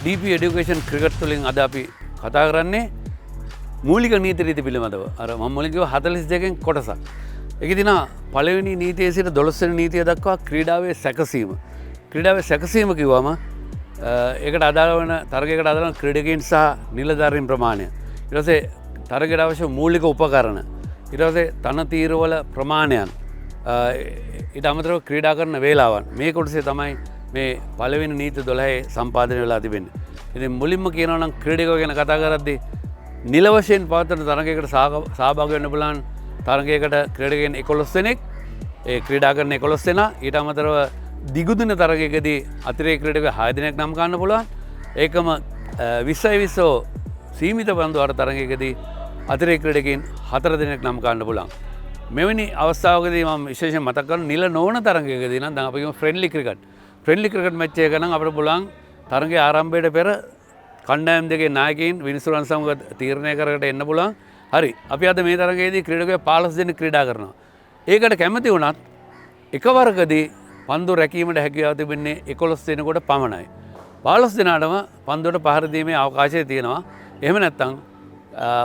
DP education cricket තුලින් අද අපි කතා කරන්නේ මූලික නීති රීති පිළිබඳව. අර මම මුලින් කිව්වා 42කින් කොටසක්. ඒකේ තියෙනවා පළවෙනි නීතියේ සිට 12 වෙනි නීතිය දක්වා ක්‍රීඩාවේ සැකසීම. ක්‍රීඩාවේ සැකසීම කිව්වම ඒකට අදාළ වෙන තරගයකට අදාළ ක්‍රීඩකයන් සහ නිලධාරීන් ප්‍රමාණය. ඊට පස්සේ තරගයට අවශ්‍ය මූලික උපකරණ. ඊට පස්සේ තන තීරවල ප්‍රමාණයන්. ඊට අමතරව ක්‍රීඩා කරන වේලාවන්. මේ කොටසේ තමයි මේ පළවෙනි නීති 12 සම්පාදනය වෙලා තිබෙන්නේ. ඉතින් මුලින්ම කියනවා නම් ක්‍රීඩකයෝ ගැන කතා කරද්දී නිල වශයෙන් පවත්වන තරගයකට සහභාගී වෙන්න පුළුවන් තරගයකට ක්‍රීඩකයන් 11 දෙනෙක්. ඒ ක්‍රීඩා කරන 11 දෙනා. ඊට අමතරව දිගුදින තරගයකදී අතිරේක ක්‍රීඩකයෝ 6 දෙනෙක් නම් ගන්න පුළුවන්. ඒකම 20 සීමිත බඳුවර තරගයකදී අතිරේක ක්‍රීඩකයන් 4 දෙනෙක් නම් ගන්න පුළුවන්. මෙවැනි අවස්ථාවකදී මම විශේෂයෙන් මතක් කරනවා නිල නොවන තරගයකදී නම් දැන් අපි කියමු friendly cricket. Friendly cricket match එක නම් අපිට පුළුවන් තරගයේ ආරම්භයට පෙර කණ්ඩායම් දෙකේ නායකයින් විනිසුරන් සමග තීරණය කරකට එන්න පුළුවන්. හරි. අපි අද මේ තරගයේදී ක්‍රීඩකයෝ 15 දෙනෙක් ක්‍රීඩා කරනවා. ඒකට කැමති වුණත් එකවරකදී පන්දු රැකීමට හැකියාව තිබෙන්නේ 11 දෙනෙකුට පමණයි. 15 දෙනාටම පන්දුවට පහර දීමේ අවකාශය තියෙනවා. එහෙම නැත්නම්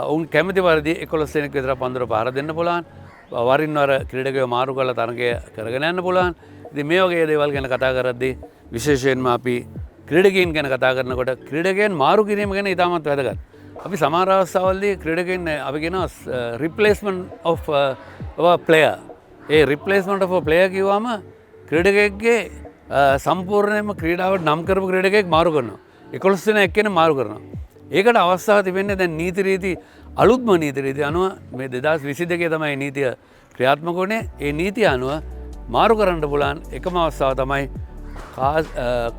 ඔවුන් කැමති පරිදි 11 දෙනෙක් විතර පන්දුවට පහර දෙන්න පුළුවන්. වරින් වර ක්‍රීඩකයෝ මාරු කරලා තරගය කරගෙන යන්න පුළුවන්. ඉතින් මේ වගේ දේවල් ගැන කතා කරද්දී විශේෂයෙන්ම අපි ක්‍රීඩකයන් ගැන කතා කරනකොට ක්‍රීඩකයන් මාරු කිරීම ගැන ඉතාමත් වැදගත්. අපි සමහර අවස්ථාවලදී ක්‍රීඩකයන් අපි කියනවා replacement of a player. A replacement of a player කිව්වම ක්‍රීඩකයෙක්ගේ සම්පූර්ණයෙන්ම ක්‍රීඩාවට නම් කරපු ක්‍රීඩකයෙක් මාරු කරනවා. 11 දෙනා එක්කෙනෙක් මාරු කරනවා. ඒකට අවස්ථාව තිබෙන්නේ දැන් නීති රීති අලුත්ම නීති රීති අනුව මේ 2022 තමයි නීතිය ක්‍රියාත්මක වුණේ. ඒ නීතිය අනුව මාරු කරන්න පුළුවන් එකම අවස්ථාව තමයි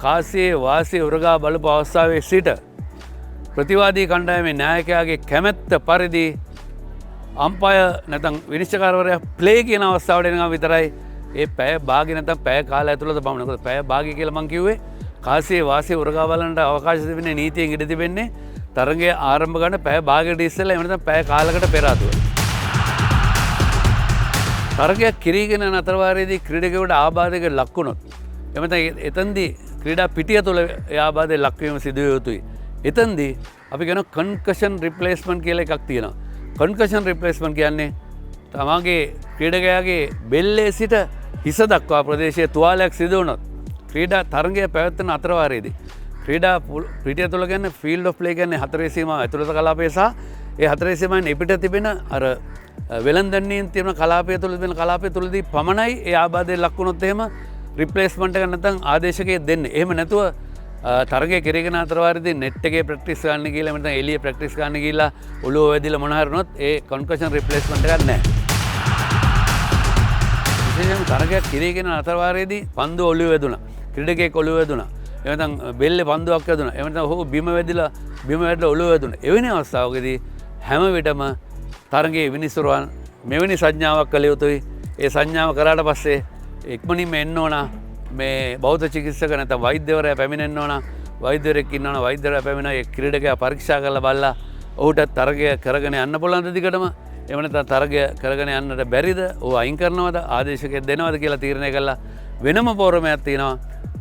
කාසියේ වාසිය උරගා බලපු අවස්ථාවේ සිට ප්‍රතිවාදී කණ්ඩායමේ නායකයාගේ කැමැත්ත පරිදි අම්පයර් නැත්නම් විනිශ්චයකාරවරයා ප්ලේ කියන අවස්ථාවට එනවා විතරයි ඒ පැය භාගය නැත්නම් පැය කාලය ඇතුළත පමණ. මොකද පැය භාගය කියලා මම කිව්වේ කාසියේ වාසිය උරගා බලන්න අවකාශ තිබෙන්නේ නීතියෙන් ඉඩ තිබෙන්නේ තරගය ආරම්භ කරන පැය භාගයකට ඉස්සෙල්ලා එහෙම නැත්නම් පැය කාලයකට පෙර ආතුව. තරගයක් කිරීගෙන අතර වාරයේදී ක්‍රීඩකයෙකුට ආබාධයකට ලක් වුණොත් එහෙම නැත්නම් එතෙන්දී ක්‍රීඩා පිටිය තුළ ඒ ආබාධයට ලක්වීම සිදු විය යුතුයි. එතෙන්දී අපි කියන කන්කෂන් රිප්ලේස්මන්ට් කියලා එකක් තියෙනවා. කන්කෂන් රිප්ලේස්මන්ට් කියන්නේ තමගේ ක්‍රීඩකයාගේ බෙල්ලේ සිට හිස දක්වා ප්‍රදේශයේ තුවාලයක් සිදු වුණොත් ක්‍රීඩා තරගය පැවැත්වෙන අතර වාරයේදී ක්‍රීඩා පිටිය තුළ කියන්නේ ෆීල්ඩ් ඔෆ් ප්ලේ කියන්නේ හතරේ සීමාව ඇතුළත කලාපය සහ ඒ හතරේ සීමාවෙන් එපිට තිබෙන අර වෙළඳන්නීන් තියෙන කලාපය තුළ තිබෙන කලාපය තුළදී පමණයි ඒ ආබාධයට ලක් වුණොත් එහෙම රිප්ලේස්මන්ට් එක නැත්නම් ආදේශකයෙක් දෙන්නේ. එහෙම නැතුව තරගය කෙරගෙන අතර වාරයේදී නෙට් එකේ ප්‍රැක්ටිස් ගන්න ගිහලා නැත්නම් එළියේ ප්‍රැක්ටිස් ගන්න ගිහලා ඔළුව වැදිලා මොන හරි වුණොත් ඒ කන්කෂන් රිප්ලේස්මන්ට් එකක් නැහැ. විශේෂයෙන්ම තරගයක් කෙරගෙන අතර වාරයේදී පන්දු ඔළුව වැදුනා. ක්‍රීඩකයෙක් ඔළුව වැදුනා. එහෙම නැත්නම් බෙල්ලේ පන්දුවක් වැදුනා. එහෙම නැත්නම් ඔහු බිම වැදිලා ඔළුව වැදුනා. එවැනි අවස්ථාවකදී හැම විටම තරගයේ විනිසුරුවන් මෙවැනි සංඥාවක් කළ යුතුයි. ඒ සංඥාව කරාට පස්සේ ඉක්මනින්ම එන්න ඕන මේ බෞද්ධ චිකිත්සක නැත්නම් වෛද්‍යවරයා පැමිණෙන්න ඕන. වෛද්‍යවරයෙක් ඉන්නවනම් වෛද්‍යවරයා පැමිණලා ඒ ක්‍රීඩකයා පරීක්ෂා කරලා බලලා ඔහුට තරගය කරගෙන යන්න පුළුවන් දිගටම. එහෙම නැත්නම් තරගය කරගෙන යන්නට බැරිද? ඔහු අයින් කරනවද? ආදේශකයක් දෙනවද කියලා තීරණය කළා. වෙනම ෆෝරමයක් තියෙනවා.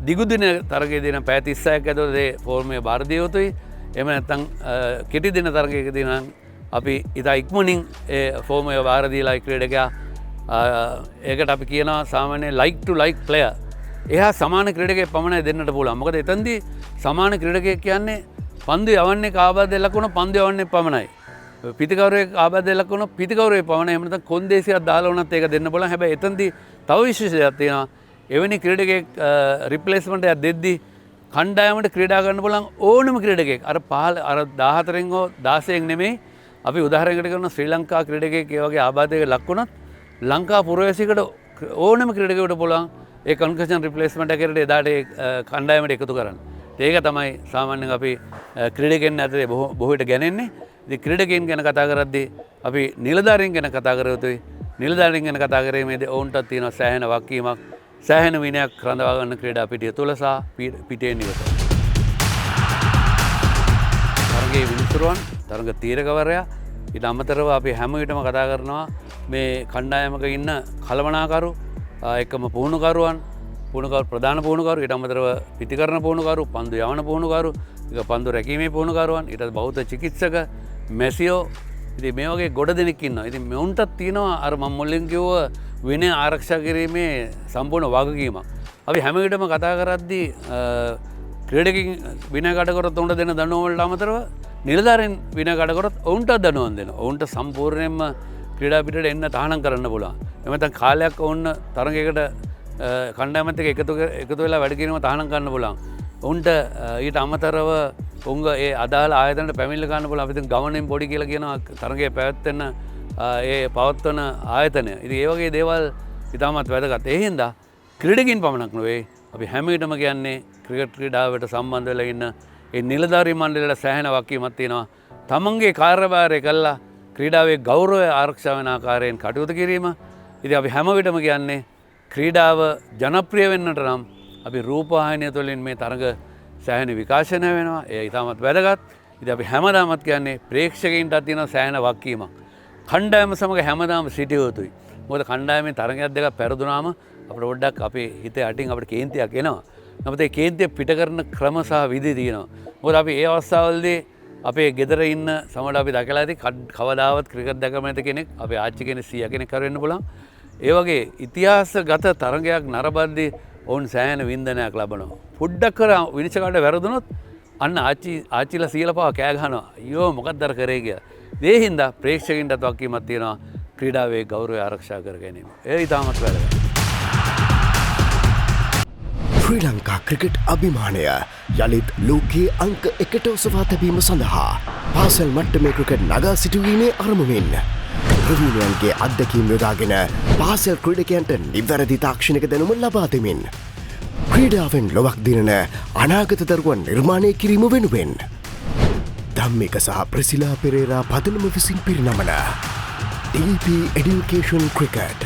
දිගුදින තරගයේදී නම් පැය 36ක් ඇතුළත ඒ ෆෝර්මය බාර දිය යුතුයි. එහෙම නැත්නම් කෙටි දින තරගයකදී නම් අපි ඉතා ඉක්මනින් ඒ ෆෝර්මය බාර දීලා ක්‍රීඩකයා ඒකට අපි කියනවා සාමාන්‍ය ලයික් ටු ලයික් ප්ලේයර්. එහා සමාන ක්‍රීඩකයෙක් පමණයි දෙන්නට පුළුවන්. මොකද එතෙන්දී සමාන ක්‍රීඩකයෙක් කියන්නේ පන්දු යවන්නේ ආබාධයට ලක් වුණ පන්දු යවන්නේ පමණයි. පිටිකවුරේ ආබාධයට ලක් වුණ පිටිකවුරේ පමණයි. එහෙම නැත්නම් කොන්දේසියක් දාලා වුණත් ඒක දෙන්න පුළුවන්. හැබැයි එතෙන්දී තව විශේෂයක් තියෙනවා. එවැනි ක්‍රීඩකයෙක් රිප්ලේස්මන්ට් එකක් දෙද්දී කණ්ඩායමට ක්‍රීඩා කරන්න පුළුවන් ඕනම ක්‍රීඩකයෙක් අර 14න් හෝ 16න් නෙමෙයි අපි උදාහරණයකට කරන ශ්‍රී ලංකා ක්‍රීඩකයෙක් ඒ වගේ ආබාධයකට ලක් වුණත් ලංකා පුරවැසියෙකුට ඕනම ක්‍රීඩකයෙකුට පුළුවන් ඒ කන්කෂන් රිප්ලේස්මන්ට් එකකට එදාට ඒ කණ්ඩායමට එකතු කරන්න. ඒක තමයි සාමාන්‍යයෙන් අපි ක්‍රීඩකයන් අතරේ බොහෝ විට ගැනෙන්නේ. ඉතින් ක්‍රීඩකයන් ගැන කතා කරද්දී අපි නිලධාරීන් ගැන කතා කර යුතුයි. නිලධාරීන් ගැන කතා කිරීමේදී ඔවුන්ට තියෙන සෑහෙන වගකීමක් සෑහෙන විනයක් රඳවා ගන්න ක්‍රීඩා පිටිය තුල සහ පිටේ නිවස. තරගයේ විනිසුරුවන් තරග තීරකවරයා ඊට අමතරව අපි හැම විටම කතා කරනවා මේ කණ්ඩායමක ඉන්න කළමනාකරු එකම පුහුණුකරුවන් පුහුණුකරු ප්‍රධාන පුහුණුකරු ඊට අමතරව පිතිකරණ පුහුණුකරු පන්දු යවන පුහුණුකරු ඊට පන්දු රැකීමේ පුහුණුකරුවන් ඊට බෞද්ධ චිකිත්සක මැසියෝ ඉතින් මේ වගේ ගොඩ දෙනෙක් ඉන්නවා. ඉතින් මෙවුන්ටත් තියෙනවා අර මම මුලින් කිව්ව විනය ආරක්ෂා කිරීමේ සම්පූර්ණ වගකීමක්. අපි හැම විටම කතා කරද්දී ක්‍රීඩකින් විනය කඩකරොත් උන්ට දෙන දඬුවම් වලට අමතරව නිලධාරීන් විනය කඩකරොත් ඔවුන්ට දඬුවම් දෙනවා. ඔවුන්ට සම්පූර්ණයෙන්ම ක්‍රීඩා පිටට එන්න තහනම් කරන්න පුළුවන්. එහෙම නැත්නම් කාලයක් ඔවුන් තරගයකට කණ්ඩායමත් එක්ක එකතු වෙලා වැඩ කිරීම තහනම් කරන්න පුළුවන්. ඔවුන්ට ඊට අමතරව උංග ඒ අදාළ ආයතනට පැමිණිලි ගන්න පුළුවන්. අපි දැන් ගවර්නින් බොඩි කියලා කියනවා තරගය පැවැත්වෙන ඒ පවත්වන ආයතනය. ඉතින් ඒ වගේ දේවල් ඉතාමත් වැදගත්. ඒ හින්දා ක්‍රීඩකින් පමණක් නෙවෙයි අපි හැම විටම කියන්නේ ක්‍රිකට් ක්‍රීඩාවට සම්බන්ධ වෙලා ඉන්න ඒ නිලධාරී මණ්ඩලයට සෑහෙන වගකීමක් තියෙනවා. තමන්ගේ කාර්යභාරය කළා ක්‍රීඩාවේ ගෞරවය ආරක්ෂා වෙන ආකාරයෙන් කටයුතු කිරීම. ඉතින් අපි හැම විටම කියන්නේ ක්‍රීඩාව ජනප්‍රිය වෙන්නට නම් අපි රූපවාහිනිය තුළින් මේ තරග සෑහෙන විකාශනය වෙනවා. ඒ ඉතාමත් වැදගත්. ඉතින් අපි හැමදාමත් කියන්නේ ප්‍රේක්ෂකයින්ටත් තියෙන සෑහෙන වගකීමක්. කණ්ඩායම සමග හැමදාම සිටිය යුතුයි. මොකද කණ්ඩායමේ තරගයක් දෙකක් පෙරදුනාම අපිට පොඩ්ඩක් අපේ හිතේ අටින් අපිට කේන්තියක් එනවා. නමුත් ඒ කේන්තිය පිට කරන ක්‍රම සහ විධි තියෙනවා. මොකද අපි ඒ අවස්ථාවවලදී අපේ ගෙදර ඉන්න සමහර අපි දැකලා ඇති කවදාවත් ක්‍රිකට් දැකම නැති කෙනෙක් අපේ ආච්චි කෙනෙක් සීයා කෙනෙක් කර වෙන්න පුළුවන්. ඒ වගේ ඉතිහාසගත තරගයක් නරඹද්දී ඔවුන් සෑහෙන වින්දනයක් ලබනවා. පොඩ්ඩක් කර විනිශ්චයකට වැරදුනොත් අන්න ආච්චිලා සීලා පාව කෑ ගහනවා. අයියෝ මොකක්ද අර කරේ කියලා. ඒ හින්දා ප්‍රේක්ෂකින්ටත් වගකීමක් තියෙනවා ක්‍රීඩාවේ ගෞරවය ආරක්ෂා කර ගැනීම. ඒ ඉතාමත් වැදගත්. ශ්‍රී ලංකා ක්‍රිකට් අභිමානය යළිත් ලෝකයේ අංක 1ට ඔසවා තැබීම සඳහා පාසල් මට්ටමේ ක්‍රිකට් නගා සිටුවීමේ අරමුණින් ප්‍රවීණයන්ගේ අත්දැකීම් යොදාගෙන පාසල් ක්‍රීඩකයන්ට නිවැරදි තාක්ෂණික දැනුම ලබා දෙමින් ක්‍රීඩාවෙන් ලොවක් දිනන අනාගත දරුවන් නිර්මාණය කිරීම වෙනුවෙන් ධම්මික සහ ප්‍රසිලා පෙරේරා පදනම විසින් පිරිනමන DP Education Cricket